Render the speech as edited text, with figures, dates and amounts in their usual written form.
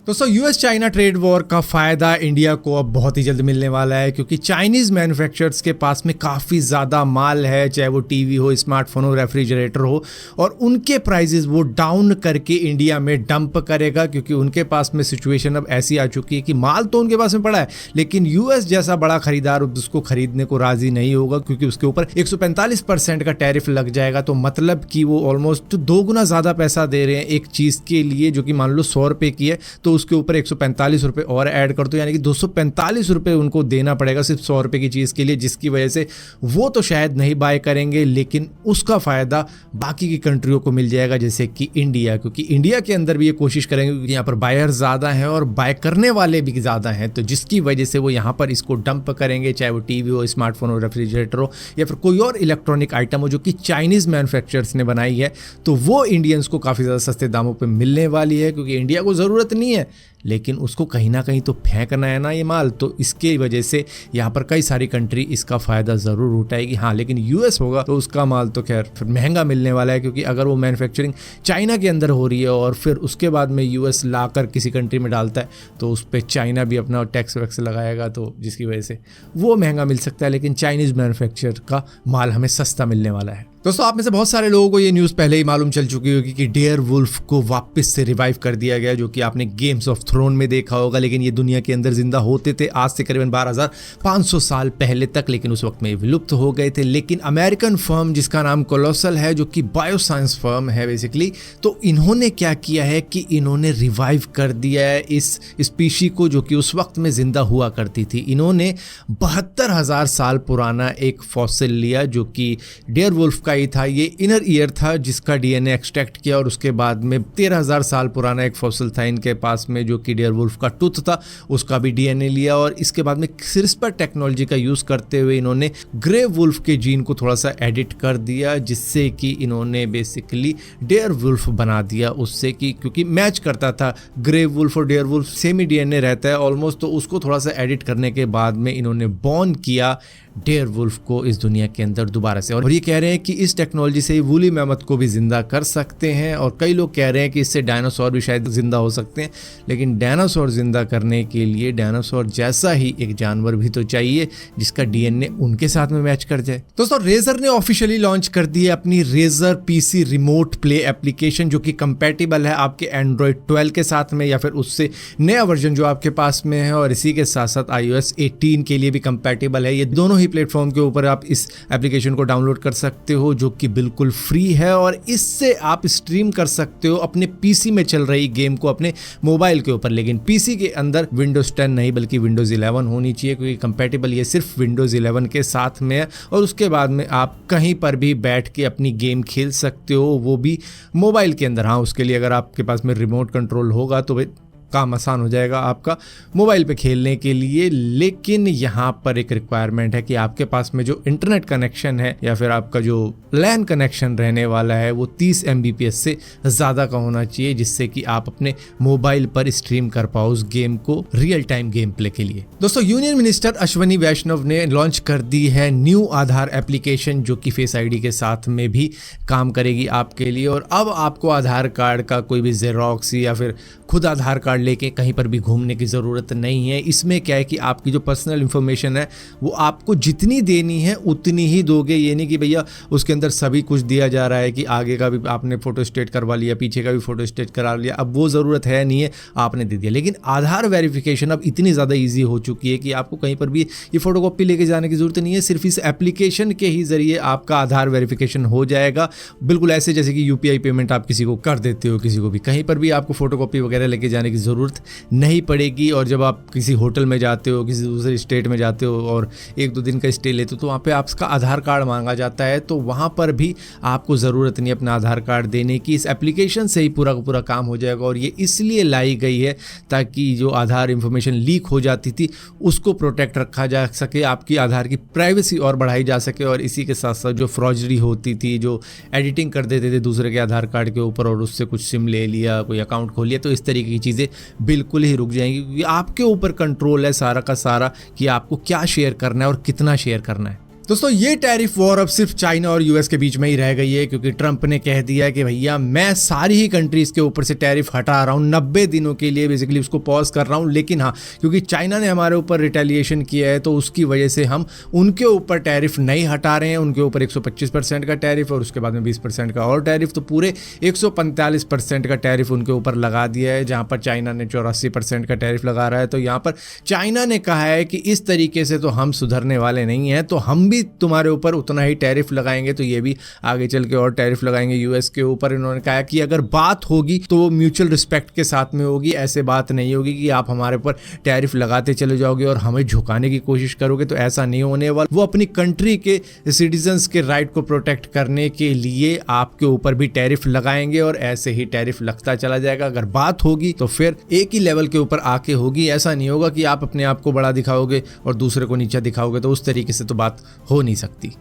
दोस्तों US China trade war का फायदा इंडिया को अब बहुत ही जल्द मिलने वाला है, क्योंकि चाइनीज मैन्युफैक्चरर्स के पास में काफ़ी ज़्यादा माल है, चाहे वो टीवी हो, स्मार्टफोन हो, रेफ्रिजरेटर हो, और उनके प्राइजेस वो डाउन करके इंडिया में डंप करेगा, क्योंकि उनके पास में सिचुएशन अब ऐसी आ चुकी है कि माल तो उनके पास में पड़ा है, लेकिन यूएस जैसा बड़ा खरीदार उसको खरीदने को राजी नहीं होगा, क्योंकि उसके ऊपर 145% का टैरिफ लग जाएगा। तो मतलब कि वो ऑलमोस्ट 2 गुना ज़्यादा पैसा दे रहे हैं एक चीज़ के लिए जो कि मान लो 100 रुपये की है, तो उसके ऊपर 145 रुपये और ऐड कर दो, यानी कि 245 रुपये उनको देना पड़ेगा सिर्फ 100 रुपये की चीज़ के लिए, जिसकी वजह से वो तो शायद नहीं बाय करेंगे, लेकिन उसका फ़ायदा बाकी की कंट्रियों को मिल जाएगा, जैसे कि इंडिया, क्योंकि इंडिया के अंदर भी ये कोशिश करेंगे, क्योंकि यहाँ पर बायर ज़्यादा हैं और बाय करने वाले भी ज़्यादा हैं, तो जिसकी वजह से वो यहाँ पर इसको डंप करेंगे, चाहे वो टीवी हो, स्मार्टफोन हो, रेफ्रिजरेटर हो, या फिर कोई और इलेक्ट्रॉनिक आइटम हो जो कि चाइनीज़ मैन्युफैक्चरर्स ने बनाई है, तो वो इंडियंस को काफ़ी ज़्यादा सस्ते दामों पर मिलने वाली है, क्योंकि इंडिया को ज़रूरत नहीं है, लेकिन उसको कहीं ना कहीं तो फेंकना है ना ये माल, तो इसके वजह से यहाँ पर कई सारी कंट्री इसका फ़ायदा ज़रूर उठाएगी। हाँ, लेकिन यूएस होगा तो उसका माल तो खैर फिर महंगा मिलने वाला है, क्योंकि अगर वो मैन्युफैक्चरिंग चाइना के अंदर हो रही है और फिर उसके बाद में यूएस लाकर किसी कंट्री में डालता है, तो उस पर चाइना भी अपना टैक्स वैक्स लगाएगा, तो जिसकी वजह से वो महंगा मिल सकता है, लेकिन चाइनीज़ मैन्युफैक्चर का माल हमें सस्ता मिलने वाला है। दोस्तों, आप में से बहुत सारे लोगों को ये न्यूज़ पहले ही मालूम चल चुकी होगी कि डेयर वुल्फ को वापस से रिवाइव कर दिया गया, जो कि आपने गेम्स ऑफ थ्रोन में देखा होगा, लेकिन ये दुनिया के अंदर जिंदा होते थे आज से करीबन 12,500 साल पहले तक, लेकिन उस वक्त में विलुप्त हो गए थे। लेकिन अमेरिकन फर्म जिसका नाम कोलोसल है, जो कि बायोसाइंस फर्म है बेसिकली, तो इन्होंने क्या किया है कि इन्होंने रिवाइव कर दिया है इस स्पीशी को, जो कि उस वक्त में जिंदा हुआ करती थी। इन्होंने 72,000 साल पुराना एक फॉसिल लिया, जो कि डेयर वुल्फ का ही था। ये इनर ईयर था जिसका डीएनए एक्सट्रैक्ट किया, और उसके बाद में 13,000 साल पुराना एक फॉसिल था इनके पास में, जो कि डेयर वुल्फ का टूथ था, उसका भी डीएनए लिया, और इसके बाद में क्रिस्पर टेक्नोलॉजी का यूज करते हुए इन्होंने ग्रे वुल्फ के जीन को थोड़ा सा एडिट कर दिया, जिससे कि इन्होंने बेसिकली डेयर वुल्फ बना दिया उससे, कि क्योंकि मैच करता था ग्रे वुल्फ और डेयर वुल्फ, सेम ही डीएनए रहता है ऑलमोस्ट, तो उसको थोड़ा सा एडिट करने के बाद में इन्होंने बॉर्न किया डेयर वुल्फ को इस दुनिया के अंदर दोबारा से। और ये कह रहे हैं कि इस टेक्नोलॉजी से वूली मैमथ को भी जिंदा कर सकते हैं, और कई लोग कह रहे हैं कि इससे डायनासोर भी शायद जिंदा हो सकते हैं, लेकिन डायनासोर जिंदा करने के लिए डायनासोर जैसा ही एक जानवर भी तो चाहिए जिसका डीएनए उनके साथ में मैच कर जाए। दोस्तों, रेजर ने ऑफिशियली लॉन्च कर दी है अपनी Razer PC remote play application, जो कि कंपैटिबल है आपके एंड्रॉइड 12 के साथ में, या फिर उससे नया वर्जन जो आपके पास में है, और इसी के साथ साथ iOS 18 के लिए भी कंपैटिबल है। ये दोनों प्लेटफॉर्म के ऊपर आप इस एप्लीकेशन को डाउनलोड कर सकते हो, जो कि बिल्कुल फ्री है, और इससे आप स्ट्रीम कर सकते हो अपने पीसी में चल रही गेम को अपने मोबाइल के ऊपर, लेकिन पीसी के अंदर विंडोज 10 नहीं बल्कि विंडोज 11 होनी चाहिए, क्योंकि कंपैटिबल ये सिर्फ विंडोज 11 के साथ में है, और उसके बाद में आप कहीं पर भी बैठ के अपनी गेम खेल सकते हो, वो भी मोबाइल के अंदर। हाँ, उसके लिए अगर आपके पास में रिमोट कंट्रोल होगा तो काम आसान हो जाएगा आपका मोबाइल पे खेलने के लिए, लेकिन यहाँ पर एक रिक्वायरमेंट है कि आपके पास में जो इंटरनेट कनेक्शन है या फिर आपका जो लैन कनेक्शन रहने वाला है वो 30 Mbps से ज़्यादा का होना चाहिए, जिससे कि आप अपने मोबाइल पर स्ट्रीम कर पाओ उस गेम को रियल टाइम गेम प्ले के लिए। दोस्तों, यूनियन मिनिस्टर अश्वनी वैष्णव ने लॉन्च कर दी है न्यू आधार एप्लीकेशन, जो कि फेस आईडी के साथ में भी काम करेगी आपके लिए, और अब आपको आधार कार्ड का कोई भी जेरोक्स या फिर खुद आधार कार्ड लेके कहीं पर भी घूमने की ज़रूरत नहीं है। इसमें क्या है कि आपकी जो पर्सनल इन्फॉर्मेशन है वो आपको जितनी देनी है उतनी ही दोगे, ये नहीं कि भैया उसके अंदर सभी कुछ दिया जा रहा है कि आगे का भी आपने फोटो स्टेट करवा लिया, पीछे का भी फोटो स्टेट करा लिया, अब वो ज़रूरत है नहीं है, आपने दे दिया। लेकिन आधार वेरिफिकेशन अब इतनी ज़्यादा ईजी हो चुकी है कि आपको कहीं पर भी ये फोटोकॉपी लेके जाने की ज़रूरत नहीं है, सिर्फ इस एप्लीकेशन के ही ज़रिए आपका आधार वेरिफिकेशन हो जाएगा, बिल्कुल ऐसे जैसे कि यूपीआई पेमेंट आप किसी को कर देते हो, किसी को भी कहीं पर भी आपको फोटोकॉपी वगैरह लेके जाने की ज़रूरत नहीं पड़ेगी। और जब आप किसी होटल में जाते हो, किसी दूसरे स्टेट में जाते हो और 1-2 दिन का स्टे लेते हो, तो वहाँ पे आपका आधार कार्ड मांगा जाता है, तो वहाँ पर भी आपको ज़रूरत नहीं अपना आधार कार्ड देने की, इस एप्लीकेशन से ही पूरा का पूरा काम हो जाएगा। और ये इसलिए लाई गई है ताकि जो आधार इन्फॉर्मेशन लीक हो जाती थी उसको प्रोटेक्ट रखा जा सके, आपकी आधार की प्राइवेसी और बढ़ाई जा सके, और इसी के साथ साथ जो फ्रॉडरी होती थी, जो एडिटिंग कर देते थे दूसरे के आधार कार्ड के ऊपर और उससे कुछ सिम ले लिया, कोई अकाउंट खोल लिया, तो इस तरीके की चीज़ें बिल्कुल ही रुक जाएंगी, क्योंकि आपके ऊपर कंट्रोल है सारा का सारा कि आपको क्या शेयर करना है और कितना शेयर करना है। दोस्तों ये टैरिफ वॉर अब सिर्फ चाइना और यूएस के बीच में ही रह गई है, क्योंकि ट्रंप ने कह दिया कि भैया मैं सारी ही कंट्रीज के ऊपर से टैरिफ हटा रहा हूँ 90 दिनों के लिए, बेसिकली उसको पॉज कर रहा हूँ। लेकिन हाँ, क्योंकि चाइना ने हमारे ऊपर रिटेलिएशन किया है तो उसकी वजह से हम उनके ऊपर टैरिफ नहीं हटा रहे हैं। उनके ऊपर 125% का टैरिफ और उसके बाद में 20% का और टैरिफ, तो पूरे 145% का टैरिफ उनके ऊपर लगा दिया है, जहाँ पर चाइना ने 84% का टैरिफ लगा रहा है। तो यहाँ पर चाइना ने कहा है कि इस तरीके से तो हम सुधरने वाले नहीं हैं, तो हम भी तुम्हारे ऊपर उतना ही टैरिफ लगाएंगे। तो ये भी आगे चल के और टैरिफ लगाएंगे यूएस के ऊपर। इन्होंने कहा कि अगर बात होगी तो वो म्यूचुअल रिस्पेक्ट के साथ में होगी, ऐसे बात नहीं होगी कि आप हमारे ऊपर टैरिफ लगाते चले जाओगे और हमें झुकाने की कोशिश करोगे, तो ऐसा नहीं होने वाला। वो अपनी कंट्री के सिटीजन्स के राइट को प्रोटेक्ट करने के लिए आपके ऊपर भी टैरिफ लगाएंगे और ऐसे ही टैरिफ लगता चला जाएगा। अगर बात होगी तो फिर एक ही लेवल के ऊपर आके होगी, ऐसा नहीं होगा कि आप अपने आप को बड़ा दिखाओगे और दूसरे को नीचा दिखाओगे, तो उस तरीके से तो बात हो नहीं सकती।